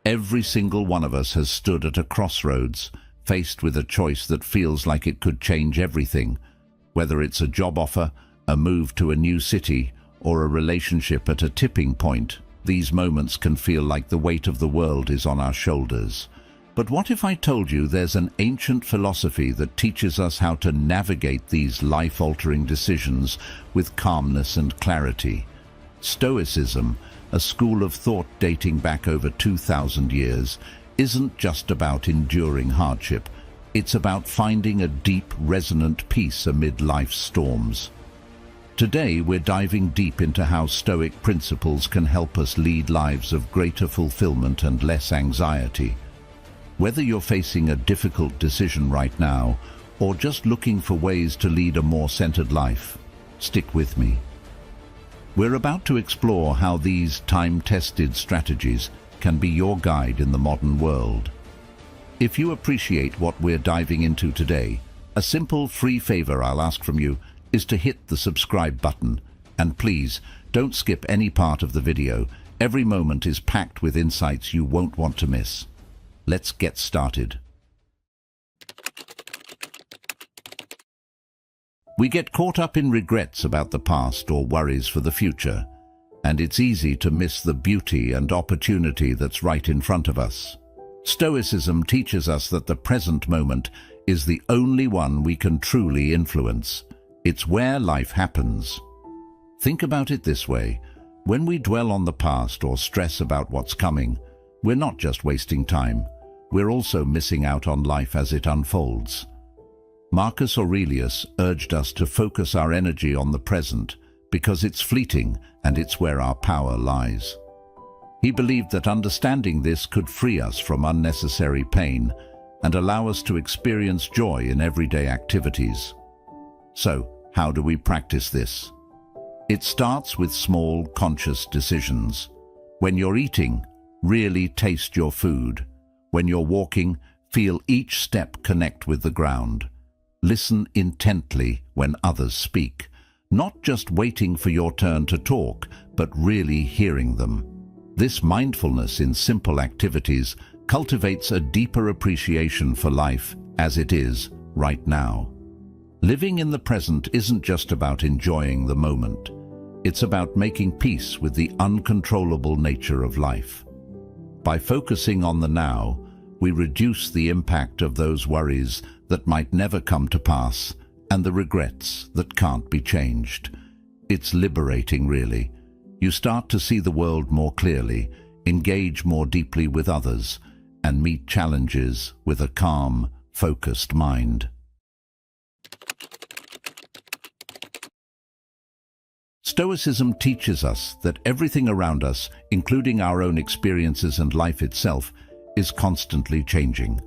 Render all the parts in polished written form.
Every single one of us has stood at a crossroads, faced with a choice that feels like it could change everything. Whether it's a job offer, a move to a new city, or a relationship at a tipping point, these moments can feel like the weight of the world is on our shoulders. But what if I told you there's an ancient philosophy that teaches us how to navigate these life-altering decisions with calmness and clarity? Stoicism, a school of thought dating back over 2,000 years, isn't just about enduring hardship. It's about finding a deep, resonant peace amid life's storms. Today, we're diving deep into how Stoic principles can help us lead lives of greater fulfillment and less anxiety. Whether you're facing a difficult decision right now, or just looking for ways to lead a more centered life, stick with me. We're about to explore how these time-tested strategies can be your guide in the modern world. If you appreciate what we're diving into today, a simple free favor I'll ask from you is to hit the subscribe button. And please, don't skip any part of the video. Every moment is packed with insights you won't want to miss. Let's get started. We get caught up in regrets about the past or worries for the future, and it's easy to miss the beauty and opportunity that's right in front of us. Stoicism teaches us that the present moment is the only one we can truly influence. It's where life happens. Think about it this way. When we dwell on the past or stress about what's coming, we're not just wasting time. We're also missing out on life as it unfolds. Marcus Aurelius urged us to focus our energy on the present because it's fleeting and it's where our power lies. He believed that understanding this could free us from unnecessary pain and allow us to experience joy in everyday activities. So, how do we practice this? It starts with small, conscious decisions. When you're eating, really taste your food. When you're walking, feel each step connect with the ground. Listen intently when others speak, not just waiting for your turn to talk, but really hearing them. This mindfulness in simple activities cultivates a deeper appreciation for life as it is right now. Living in the present isn't just about enjoying the moment. It's about making peace with the uncontrollable nature of life. By focusing on the now, we reduce the impact of those worries that might never come to pass and the regrets that can't be changed. It's liberating, really. You start to see the world more clearly, engage more deeply with others, and meet challenges with a calm, focused mind. Stoicism teaches us that everything around us, including our own experiences and life itself, is constantly changing.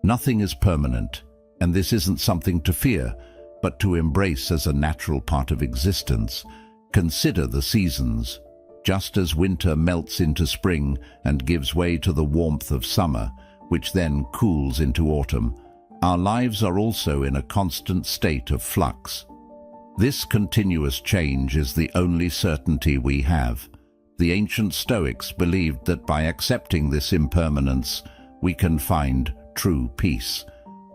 Nothing is permanent, and this isn't something to fear, but to embrace as a natural part of existence. Consider the seasons. Just as winter melts into spring and gives way to the warmth of summer, which then cools into autumn, our lives are also in a constant state of flux. This continuous change is the only certainty we have. The ancient Stoics believed that by accepting this impermanence, we can find true peace.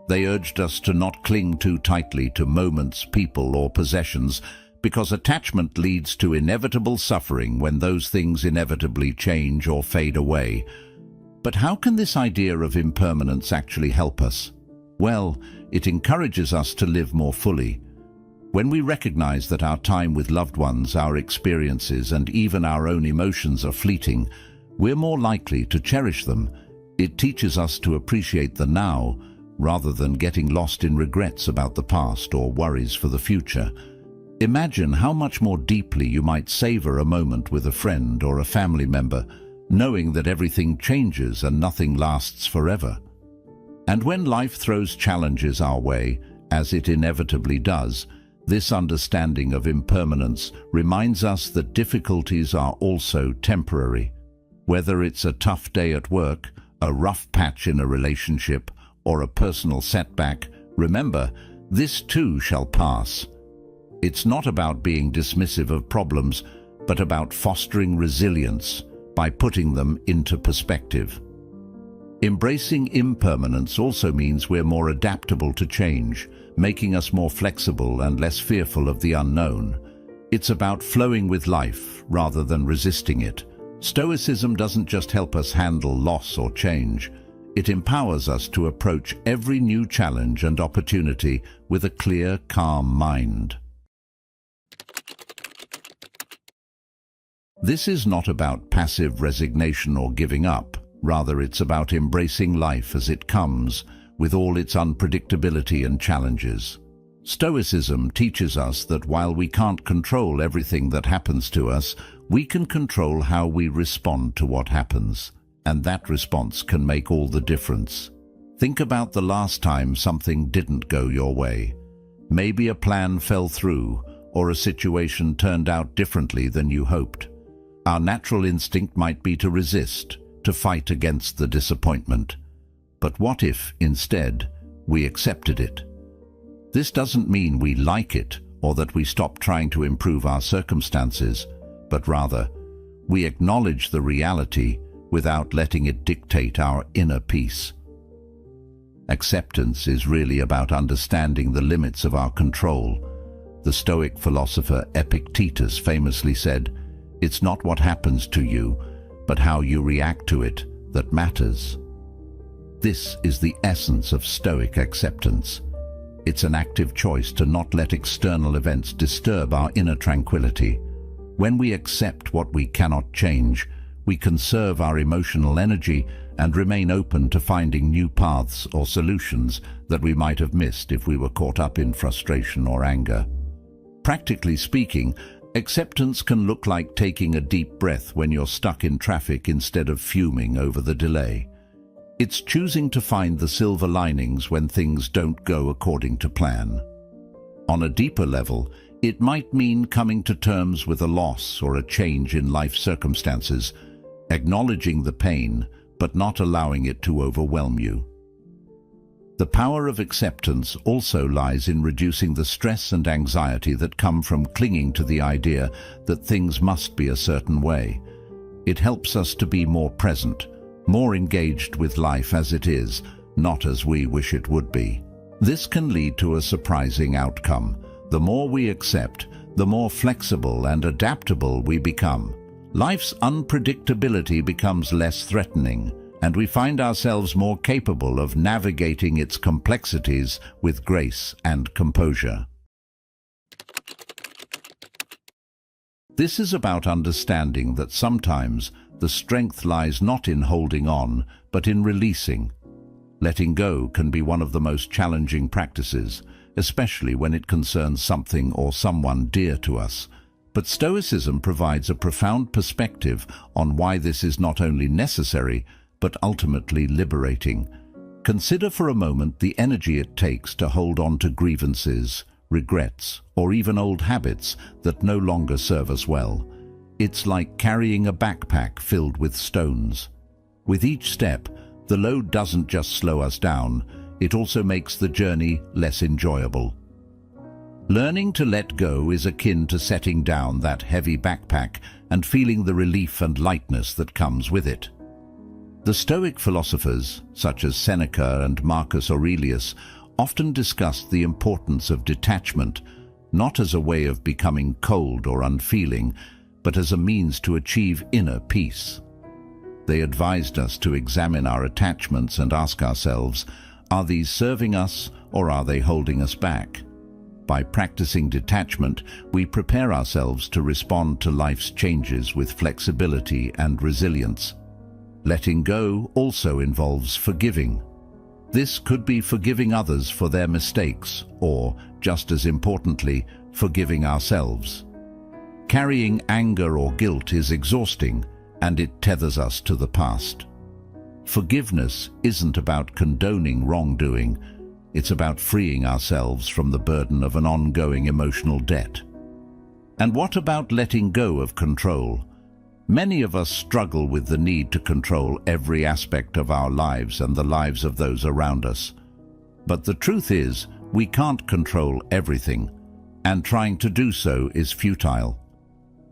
They urged us to not cling too tightly to moments, people, or possessions, because attachment leads to inevitable suffering when those things inevitably change or fade away. But how can this idea of impermanence actually help us? Well, it encourages us to live more fully. When we recognize that our time with loved ones, our experiences, and even our own emotions are fleeting, we're more likely to cherish them. It teaches us to appreciate the now, rather than getting lost in regrets about the past or worries for the future. Imagine how much more deeply you might savor a moment with a friend or a family member, knowing that everything changes and nothing lasts forever. And when life throws challenges our way, as it inevitably does, this understanding of impermanence reminds us that difficulties are also temporary. Whether it's a tough day at work, a rough patch in a relationship, or a personal setback, remember, this too shall pass. It's not about being dismissive of problems, but about fostering resilience by putting them into perspective. Embracing impermanence also means we're more adaptable to change, making us more flexible and less fearful of the unknown. It's about flowing with life rather than resisting it. Stoicism doesn't just help us handle loss or change. It empowers us to approach every new challenge and opportunity with a clear, calm mind. This is not about passive resignation or giving up. Rather, it's about embracing life as it comes, with all its unpredictability and challenges. Stoicism teaches us that while we can't control everything that happens to us, we can control how we respond to what happens, and that response can make all the difference. Think about the last time something didn't go your way. Maybe a plan fell through, or a situation turned out differently than you hoped. Our natural instinct might be to resist, to fight against the disappointment. But what if, instead, we accepted it? This doesn't mean we like it or that we stop trying to improve our circumstances, but rather, we acknowledge the reality without letting it dictate our inner peace. Acceptance is really about understanding the limits of our control. The Stoic philosopher Epictetus famously said, "It's not what happens to you, but how you react to it that matters." This is the essence of Stoic acceptance. It's an active choice to not let external events disturb our inner tranquility. When we accept what we cannot change, we conserve our emotional energy and remain open to finding new paths or solutions that we might have missed if we were caught up in frustration or anger. Practically speaking, acceptance can look like taking a deep breath when you're stuck in traffic instead of fuming over the delay. It's choosing to find the silver linings when things don't go according to plan. On a deeper level, it might mean coming to terms with a loss or a change in life circumstances, acknowledging the pain, but not allowing it to overwhelm you. The power of acceptance also lies in reducing the stress and anxiety that come from clinging to the idea that things must be a certain way. It helps us to be more present, more engaged with life as it is, not as we wish it would be. This can lead to a surprising outcome. The more we accept, the more flexible and adaptable we become. Life's unpredictability becomes less threatening, and we find ourselves more capable of navigating its complexities with grace and composure. This is about understanding that sometimes the strength lies not in holding on, but in releasing. Letting go can be one of the most challenging practices, especially when it concerns something or someone dear to us. But Stoicism provides a profound perspective on why this is not only necessary, but ultimately liberating. Consider for a moment the energy it takes to hold on to grievances, regrets, or even old habits that no longer serve us well. It's like carrying a backpack filled with stones. With each step, the load doesn't just slow us down, it also makes the journey less enjoyable. Learning to let go is akin to setting down that heavy backpack and feeling the relief and lightness that comes with it. The Stoic philosophers, such as Seneca and Marcus Aurelius, often discussed the importance of detachment, not as a way of becoming cold or unfeeling, but as a means to achieve inner peace. They advised us to examine our attachments and ask ourselves, are these serving us or are they holding us back? By practicing detachment, we prepare ourselves to respond to life's changes with flexibility and resilience. Letting go also involves forgiving. This could be forgiving others for their mistakes or, just as importantly, forgiving ourselves. Carrying anger or guilt is exhausting, and it tethers us to the past. Forgiveness isn't about condoning wrongdoing, it's about freeing ourselves from the burden of an ongoing emotional debt. And what about letting go of control? Many of us struggle with the need to control every aspect of our lives and the lives of those around us. But the truth is, we can't control everything, and trying to do so is futile.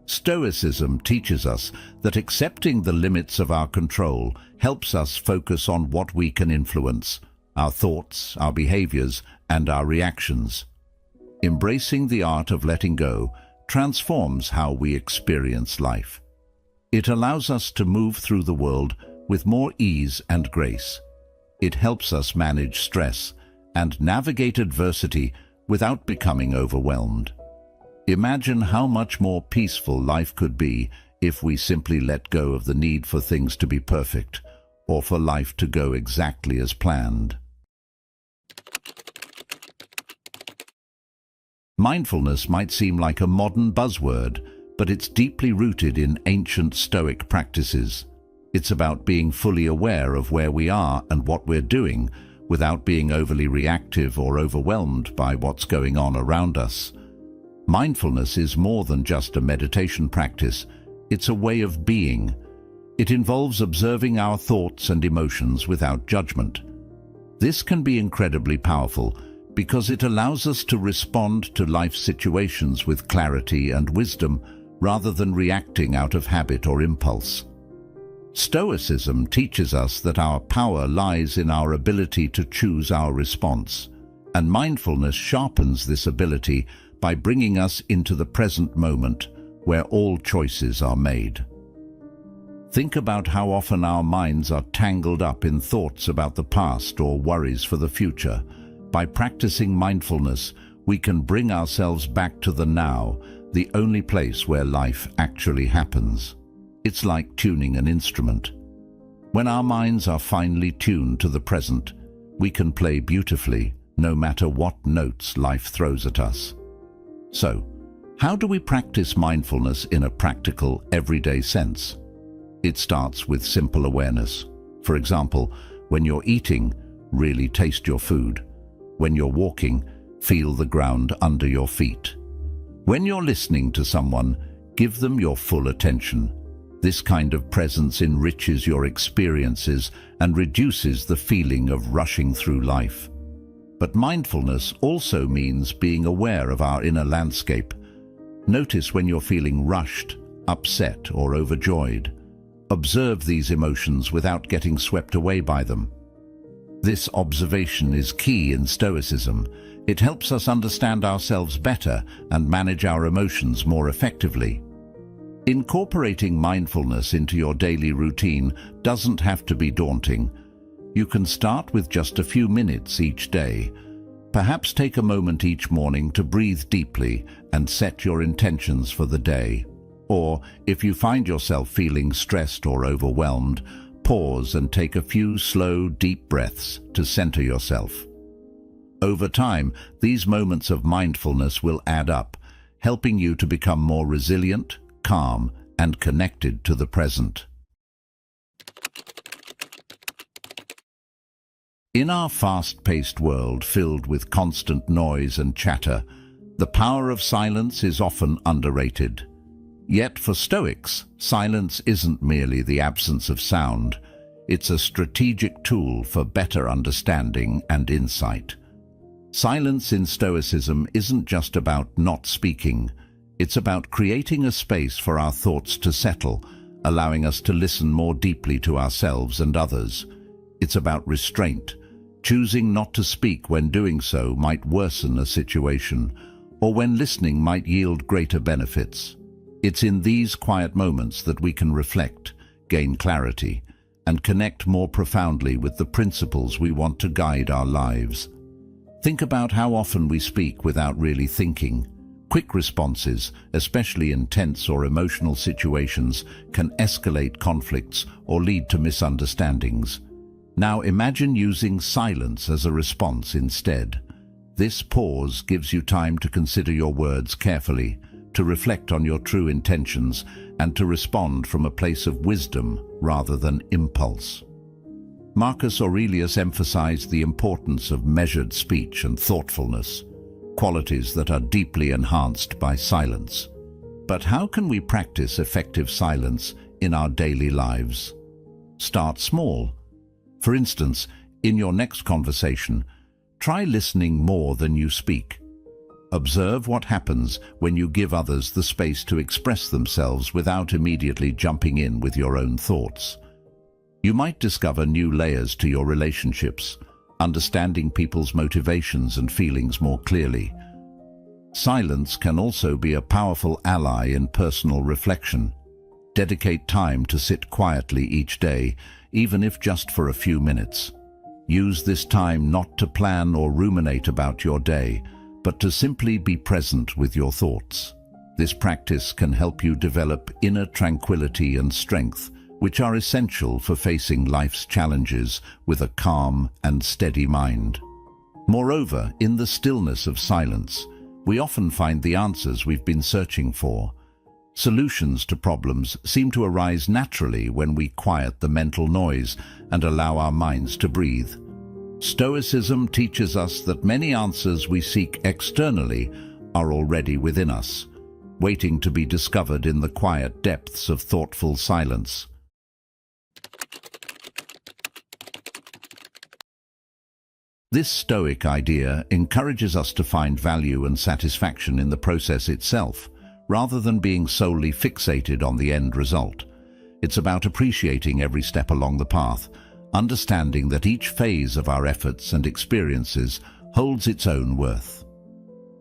Stoicism teaches us that accepting the limits of our control helps us focus on what we can influence: our thoughts, our behaviors, and our reactions. Embracing the art of letting go transforms how we experience life. It allows us to move through the world with more ease and grace. It helps us manage stress and navigate adversity without becoming overwhelmed. Imagine how much more peaceful life could be if we simply let go of the need for things to be perfect or for life to go exactly as planned. Mindfulness might seem like a modern buzzword, but it's deeply rooted in ancient Stoic practices. It's about being fully aware of where we are and what we're doing without being overly reactive or overwhelmed by what's going on around us. Mindfulness is more than just a meditation practice. It's a way of being. It involves observing our thoughts and emotions without judgment. This can be incredibly powerful because it allows us to respond to life situations with clarity and wisdom rather than reacting out of habit or impulse. Stoicism teaches us that our power lies in our ability to choose our response, and mindfulness sharpens this ability by bringing us into the present moment where all choices are made. Think about how often our minds are tangled up in thoughts about the past or worries for the future. By practicing mindfulness, we can bring ourselves back to the now, the only place where life actually happens. It's like tuning an instrument. When our minds are finely tuned to the present, we can play beautifully, no matter what notes life throws at us. So, how do we practice mindfulness in a practical, everyday sense? It starts with simple awareness. For example, when you're eating, really taste your food. When you're walking, feel the ground under your feet. When you're listening to someone, give them your full attention. This kind of presence enriches your experiences and reduces the feeling of rushing through life. But mindfulness also means being aware of our inner landscape. Notice when you're feeling rushed, upset, or overjoyed. Observe these emotions without getting swept away by them. This observation is key in Stoicism. It helps us understand ourselves better and manage our emotions more effectively. Incorporating mindfulness into your daily routine doesn't have to be daunting. You can start with just a few minutes each day. Perhaps take a moment each morning to breathe deeply and set your intentions for the day. Or, if you find yourself feeling stressed or overwhelmed, pause and take a few slow, deep breaths to center yourself. Over time, these moments of mindfulness will add up, helping you to become more resilient, calm, and connected to the present. In our fast-paced world filled with constant noise and chatter, the power of silence is often underrated. Yet for Stoics, silence isn't merely the absence of sound. It's a strategic tool for better understanding and insight. Silence in Stoicism isn't just about not speaking. It's about creating a space for our thoughts to settle, allowing us to listen more deeply to ourselves and others. It's about restraint. Choosing not to speak when doing so might worsen a situation, or when listening might yield greater benefits. It's in these quiet moments that we can reflect, gain clarity, and connect more profoundly with the principles we want to guide our lives. Think about how often we speak without really thinking. Quick responses, especially in tense or emotional situations, can escalate conflicts or lead to misunderstandings. Now imagine using silence as a response instead. This pause gives you time to consider your words carefully, to reflect on your true intentions, and to respond from a place of wisdom rather than impulse. Marcus Aurelius emphasized the importance of measured speech and thoughtfulness, qualities that are deeply enhanced by silence. But how can we practice effective silence in our daily lives? Start small. For instance, in your next conversation, try listening more than you speak. Observe what happens when you give others the space to express themselves without immediately jumping in with your own thoughts. You might discover new layers to your relationships, understanding people's motivations and feelings more clearly. Silence can also be a powerful ally in personal reflection. Dedicate time to sit quietly each day, even if just for a few minutes. Use this time not to plan or ruminate about your day, but to simply be present with your thoughts. This practice can help you develop inner tranquility and strength, which are essential for facing life's challenges with a calm and steady mind. Moreover, in the stillness of silence, we often find the answers we've been searching for. Solutions to problems seem to arise naturally when we quiet the mental noise and allow our minds to breathe. Stoicism teaches us that many answers we seek externally are already within us, waiting to be discovered in the quiet depths of thoughtful silence. This Stoic idea encourages us to find value and satisfaction in the process itself, rather than being solely fixated on the end result. It's about appreciating every step along the path, understanding that each phase of our efforts and experiences holds its own worth.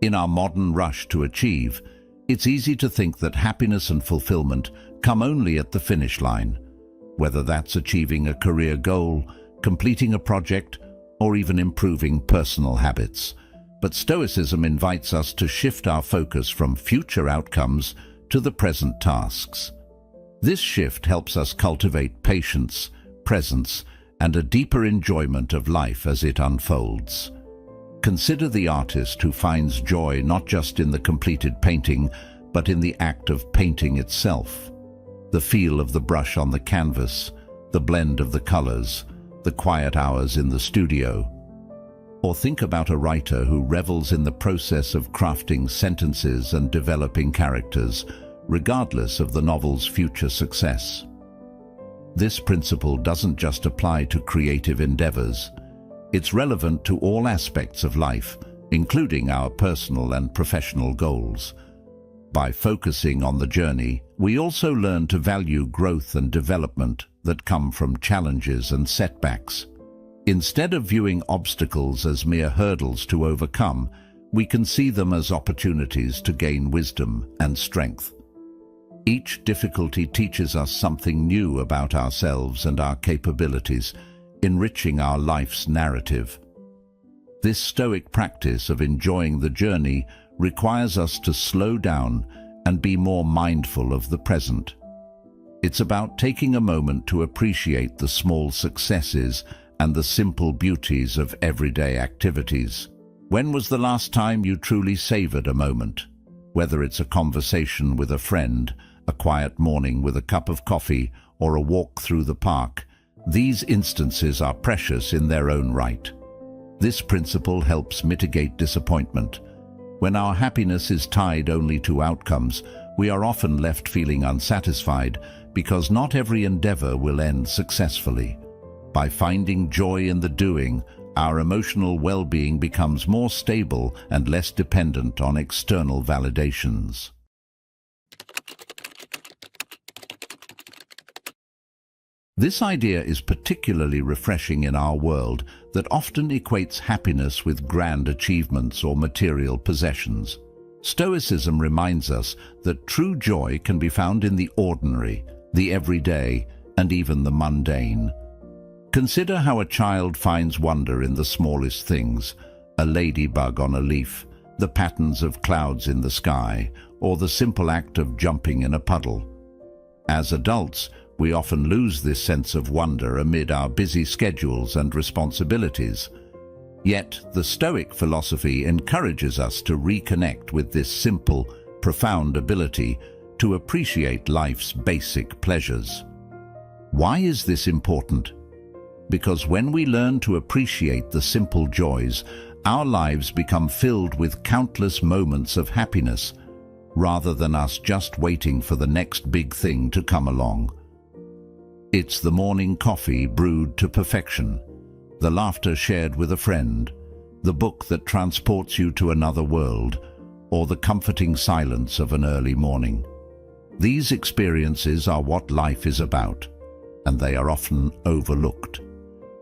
In our modern rush to achieve, it's easy to think that happiness and fulfillment come only at the finish line, whether that's achieving a career goal, completing a project, or even improving personal habits. But Stoicism invites us to shift our focus from future outcomes to the present tasks. This shift helps us cultivate patience, presence, and a deeper enjoyment of life as it unfolds. Consider the artist who finds joy not just in the completed painting, but in the act of painting itself. The feel of the brush on the canvas, the blend of the colors, the quiet hours in the studio. Or think about a writer who revels in the process of crafting sentences and developing characters, regardless of the novel's future success. This principle doesn't just apply to creative endeavors. It's relevant to all aspects of life, including our personal and professional goals. By focusing on the journey, we also learn to value growth and development that come from challenges and setbacks. Instead of viewing obstacles as mere hurdles to overcome, we can see them as opportunities to gain wisdom and strength. Each difficulty teaches us something new about ourselves and our capabilities, enriching our life's narrative. This Stoic practice of enjoying the journey requires us to slow down and be more mindful of the present. It's about taking a moment to appreciate the small successes and the simple beauties of everyday activities. When was the last time you truly savored a moment? Whether it's a conversation with a friend, a quiet morning with a cup of coffee, or a walk through the park, these instances are precious in their own right. This principle helps mitigate disappointment. When our happiness is tied only to outcomes, we are often left feeling unsatisfied because not every endeavor will end successfully. By finding joy in the doing, our emotional well-being becomes more stable and less dependent on external validations. This idea is particularly refreshing in our world that often equates happiness with grand achievements or material possessions. Stoicism reminds us that true joy can be found in the ordinary, the everyday, and even the mundane. Consider how a child finds wonder in the smallest things, a ladybug on a leaf, the patterns of clouds in the sky, or the simple act of jumping in a puddle. As adults, we often lose this sense of wonder amid our busy schedules and responsibilities. Yet, the Stoic philosophy encourages us to reconnect with this simple, profound ability to appreciate life's basic pleasures. Why is this important? Because when we learn to appreciate the simple joys, our lives become filled with countless moments of happiness, rather than us just waiting for the next big thing to come along. It's the morning coffee brewed to perfection, the laughter shared with a friend, the book that transports you to another world, or the comforting silence of an early morning. These experiences are what life is about, and they are often overlooked.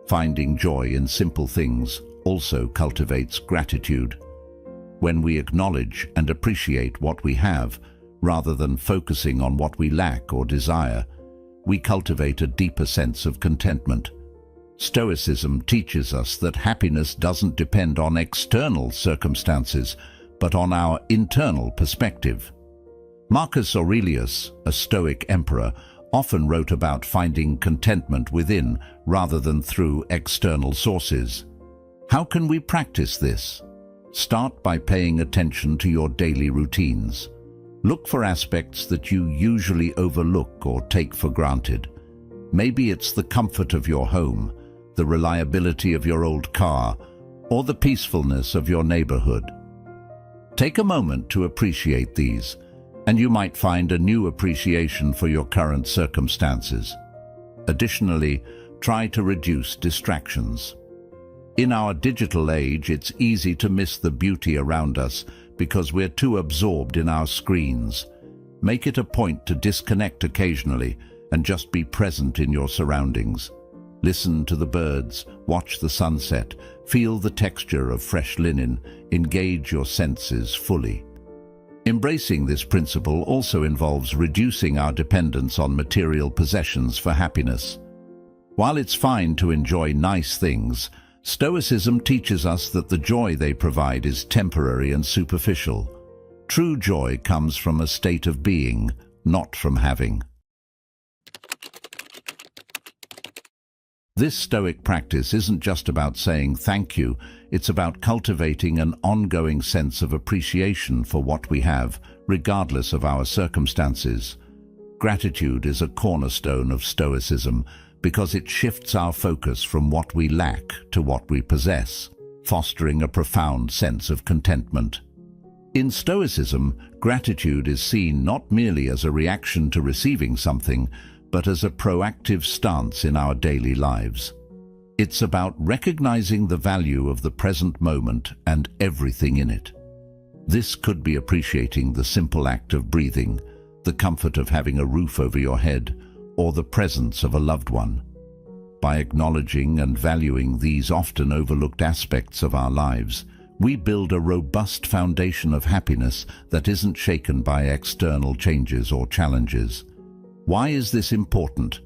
Finding joy in simple things also cultivates gratitude. When we acknowledge and appreciate what we have, rather than focusing on what we lack or desire, we cultivate a deeper sense of contentment. Stoicism teaches us that happiness doesn't depend on external circumstances, but on our internal perspective. Marcus Aurelius, a Stoic emperor, often wrote about finding contentment within rather than through external sources. How can we practice this? Start by paying attention to your daily routines. Look for aspects that you usually overlook or take for granted. Maybe it's the comfort of your home, the reliability of your old car, or the peacefulness of your neighborhood. Take a moment to appreciate these, and you might find a new appreciation for your current circumstances. Additionally, try to reduce distractions. In our digital age, it's easy to miss the beauty around us because we're too absorbed in our screens. Make it a point to disconnect occasionally and just be present in your surroundings. Listen to the birds, watch the sunset, feel the texture of fresh linen, engage your senses fully. Embracing this principle also involves reducing our dependence on material possessions for happiness. While it's fine to enjoy nice things, Stoicism teaches us that the joy they provide is temporary and superficial. True joy comes from a state of being, not from having. This Stoic practice isn't just about saying thank you, it's about cultivating an ongoing sense of appreciation for what we have, regardless of our circumstances. Gratitude is a cornerstone of Stoicism because it shifts our focus from what we lack to what we possess, fostering a profound sense of contentment. In Stoicism, gratitude is seen not merely as a reaction to receiving something, but as a proactive stance in our daily lives. It's about recognizing the value of the present moment and everything in it. This could be appreciating the simple act of breathing, the comfort of having a roof over your head, or the presence of a loved one. By acknowledging and valuing these often overlooked aspects of our lives, we build a robust foundation of happiness that isn't shaken by external changes or challenges. Why is this important?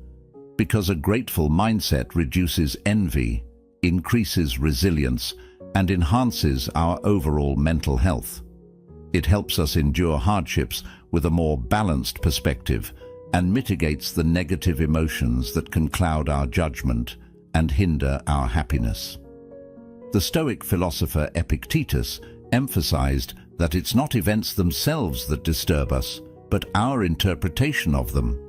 Because a grateful mindset reduces envy, increases resilience, and enhances our overall mental health. It helps us endure hardships with a more balanced perspective and mitigates the negative emotions that can cloud our judgment and hinder our happiness. The Stoic philosopher Epictetus emphasized that it's not events themselves that disturb us, but our interpretation of them.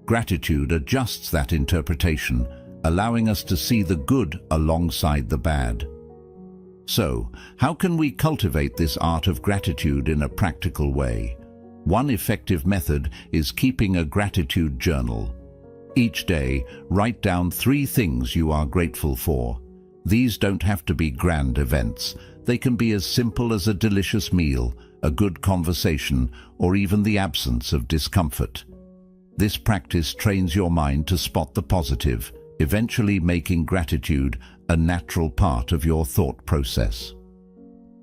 Gratitude adjusts that interpretation, allowing us to see the good alongside the bad. So, how can we cultivate this art of gratitude in a practical way? One effective method is keeping a gratitude journal. Each day, write down 3 things you are grateful for. These don't have to be grand events. They can be as simple as a delicious meal, a good conversation, or even the absence of discomfort. This practice trains your mind to spot the positive, eventually making gratitude a natural part of your thought process.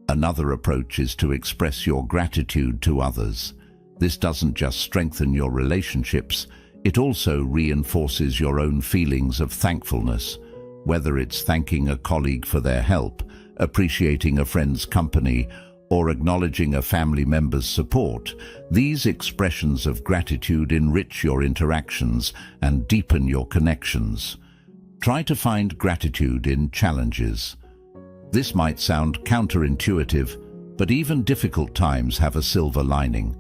Another approach is to express your gratitude to others. This doesn't just strengthen your relationships, it also reinforces your own feelings of thankfulness, whether it's thanking a colleague for their help, appreciating a friend's company, or acknowledging a family member's support. These expressions of gratitude enrich your interactions and deepen your connections. Try to find gratitude in challenges. This might sound counterintuitive, but even difficult times have a silver lining.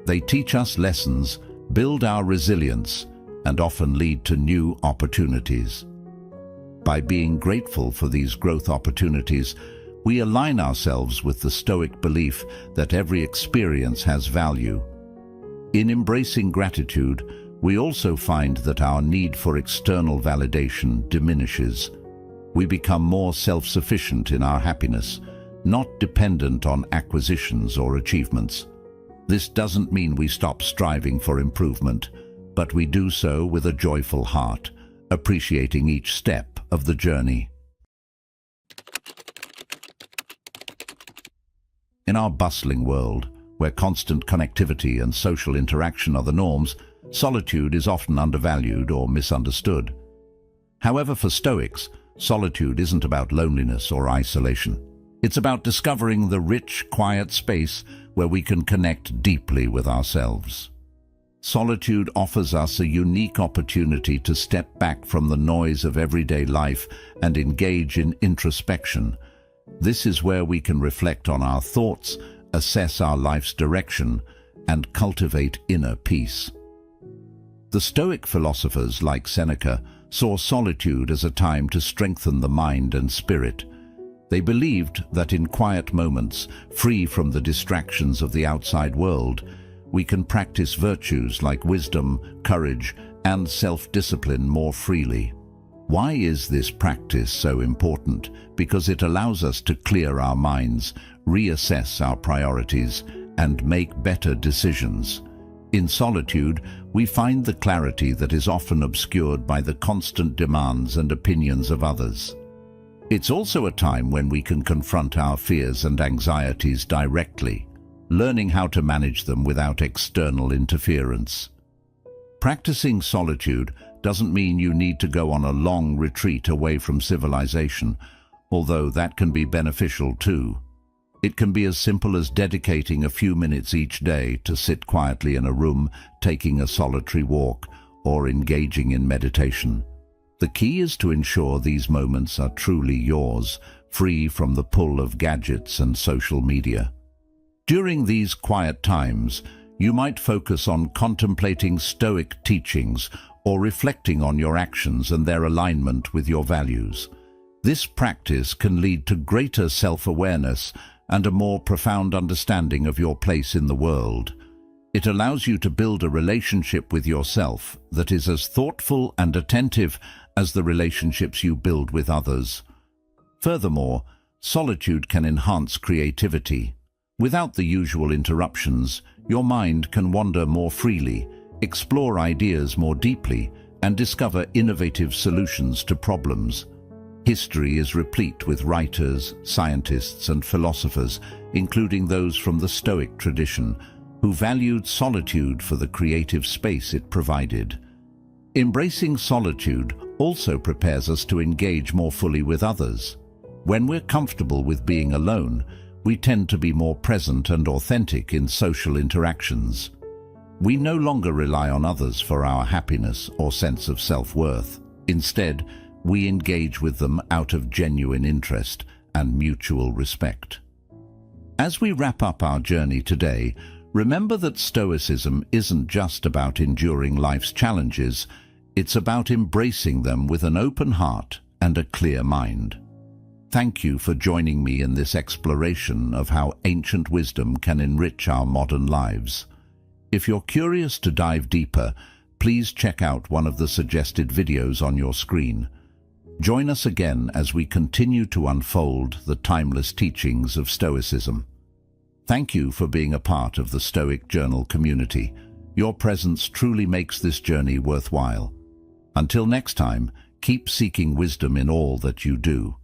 They teach us lessons, build our resilience, and often lead to new opportunities. By being grateful for these growth opportunities, we align ourselves with the Stoic belief that every experience has value. In embracing gratitude, we also find that our need for external validation diminishes. We become more self-sufficient in our happiness, not dependent on acquisitions or achievements. This doesn't mean we stop striving for improvement, but we do so with a joyful heart, appreciating each step of the journey. In our bustling world, where constant connectivity and social interaction are the norms, solitude is often undervalued or misunderstood. However, for Stoics, solitude isn't about loneliness or isolation. It's about discovering the rich, quiet space where we can connect deeply with ourselves. Solitude offers us a unique opportunity to step back from the noise of everyday life and engage in introspection. This is where we can reflect on our thoughts, assess our life's direction, and cultivate inner peace. The Stoic philosophers like Seneca saw solitude as a time to strengthen the mind and spirit. They believed that in quiet moments, free from the distractions of the outside world, we can practice virtues like wisdom, courage, and self-discipline more freely. Why is this practice so important? Because it allows us to clear our minds, reassess our priorities, and make better decisions. In solitude, we find the clarity that is often obscured by the constant demands and opinions of others. It's also a time when we can confront our fears and anxieties directly, learning how to manage them without external interference. Practicing solitude doesn't mean you need to go on a long retreat away from civilization, although that can be beneficial too. It can be as simple as dedicating a few minutes each day to sit quietly in a room, taking a solitary walk, or engaging in meditation. The key is to ensure these moments are truly yours, free from the pull of gadgets and social media. During these quiet times, you might focus on contemplating Stoic teachings or reflecting on your actions and their alignment with your values. This practice can lead to greater self-awareness and a more profound understanding of your place in the world. It allows you to build a relationship with yourself that is as thoughtful and attentive as the relationships you build with others. Furthermore, solitude can enhance creativity. Without the usual interruptions, your mind can wander more freely, explore ideas more deeply, and discover innovative solutions to problems. History is replete with writers, scientists, and philosophers, including those from the Stoic tradition, who valued solitude for the creative space it provided. Embracing solitude also prepares us to engage more fully with others. When we're comfortable with being alone, we tend to be more present and authentic in social interactions. We no longer rely on others for our happiness or sense of self-worth. Instead, we engage with them out of genuine interest and mutual respect. As we wrap up our journey today, remember that Stoicism isn't just about enduring life's challenges, it's about embracing them with an open heart and a clear mind. Thank you for joining me in this exploration of how ancient wisdom can enrich our modern lives. If you're curious to dive deeper, please check out one of the suggested videos on your screen. Join us again as we continue to unfold the timeless teachings of Stoicism. Thank you for being a part of the Stoic Journal community. Your presence truly makes this journey worthwhile. Until next time, keep seeking wisdom in all that you do.